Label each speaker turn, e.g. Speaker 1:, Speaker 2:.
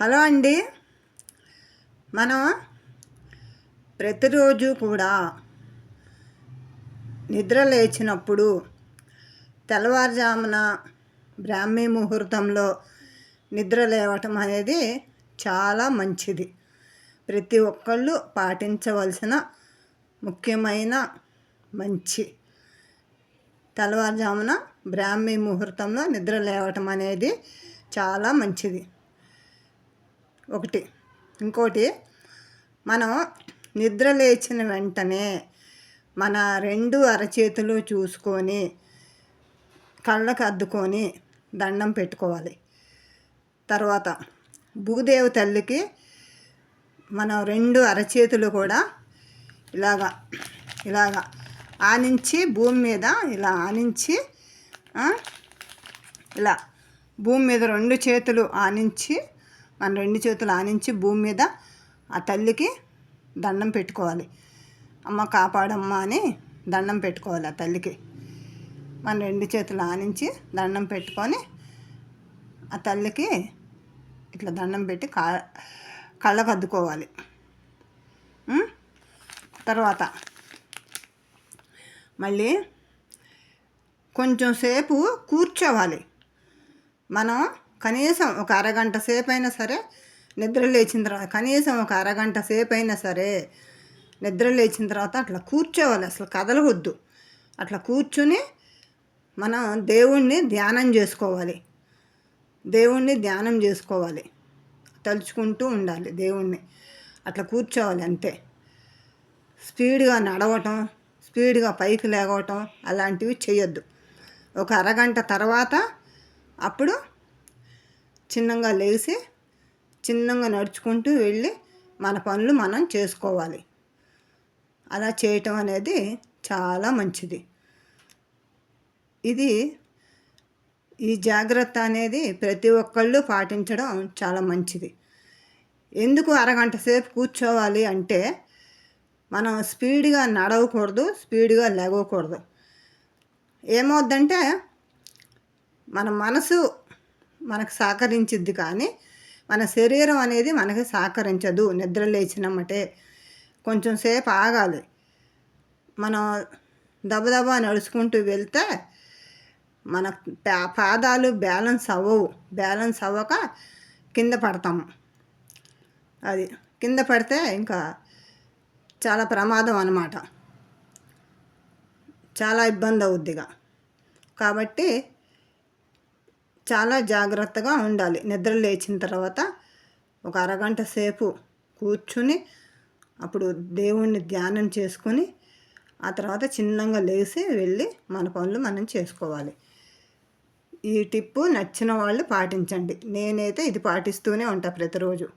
Speaker 1: Hello అండి. మనం ప్రతిరోజు కూడా నిద్ర లేచినప్పుడు తెల్లవారుజామున బ్రాహ్మీ ముహూర్తంలో నిద్ర లేవటం అనేది చాలా మంచిది. ప్రతి ఒక్కళ్ళు పాటించవలసిన ముఖ్యమైన మంచి తెల్లవారుజామున బ్రాహ్మీ ముహూర్తంలో నిద్ర లేవటం అనేది చాలా మంచిది. ఇంకోటి మనం నిద్ర లేచిన వెంటనే మన రెండు అరచేతులు చూసుకొని కళ్ళకు అద్దుకొని దండం పెట్టుకోవాలి. తర్వాత భూదేవి తల్లికి మనం రెండు అరచేతులు కూడా ఇలాగా ఆనించి భూమి మీద ఇలా ఆనించి ఇలా భూమి మీద రెండు చేతులు ఆనించి మన రెండు చేతులు ఆనించి భూమి మీద ఆ తల్లికి దండం పెట్టుకోవాలి. అమ్మ కాపాడమ్మా అని దండం పెట్టుకోవాలి ఆ తల్లికి. మన రెండు చేతులు ఆనించి దండం పెట్టుకొని ఆ తల్లికి ఇట్లా దండం పెట్టి కళ్ళకు అద్దుకోవాలి. తర్వాత మళ్ళీ కొంచెం సేపు కూర్చోవాలి. మనం కనీసం ఒక అరగంట సేపు అయినా సరే నిద్ర లేచిన తర్వాత నిద్ర లేచిన తర్వాత అట్లా కూర్చోవాలి. అసలు కదలవద్దు. అట్లా కూర్చుని మనం దేవుణ్ణి ధ్యానం చేసుకోవాలి. తలుచుకుంటూ ఉండాలి దేవుణ్ణి. అట్లా కూర్చోవాలి అంతే. స్పీడ్గా నడవటం, స్పీడ్గా పైకి లేవటం అలాంటివి చేయొద్దు. ఒక అరగంట తర్వాత అప్పుడు చిన్నగా లేచి చిన్నగా నడుచుకుంటూ వెళ్ళి మన పనులు మనం చేసుకోవాలి. అలా చేయటం అనేది చాలా మంచిది. ఈ జాగ్రత్త అనేది ప్రతి ఒక్కళ్ళు పాటించడం చాలా మంచిది. ఎందుకు అరగంట సేపు కూర్చోవాలి అంటే మనం స్పీడ్గా నడవకూడదు, స్పీడ్గా లేవకూడదు. ఏమవుద్దంటే మన మనసు మనకు సహకరించిద్ది కానీ మన శరీరం అనేది మనకి సహకరించదు. నిద్ర లేచినమ్మటే కొంచెం సేపు ఆగాలి. మనం దబదబా నడుచుకుంటూ వెళ్తే మన పాదాలు బ్యాలెన్స్ అవ్వక కింద పడతాము. అది కింద పడితే ఇంకా చాలా ప్రమాదం అన్నమాట. చాలా ఇబ్బంది అవుద్దిగా. కాబట్టి చాలా జాగ్రత్తగా ఉండాలి. నిద్ర లేచిన తర్వాత ఒక అరగంట సేపు కూర్చుని అప్పుడు దేవుణ్ణి ధ్యానం చేసుకొని ఆ తర్వాత చిన్నగా లేచి వెళ్ళి మన పనులు మనం చేసుకోవాలి. ఈ టిప్పు నచ్చిన వాళ్ళు పాటించండి. నేనైతే ఇది పాటిస్తూనే ఉంటాను ప్రతిరోజు.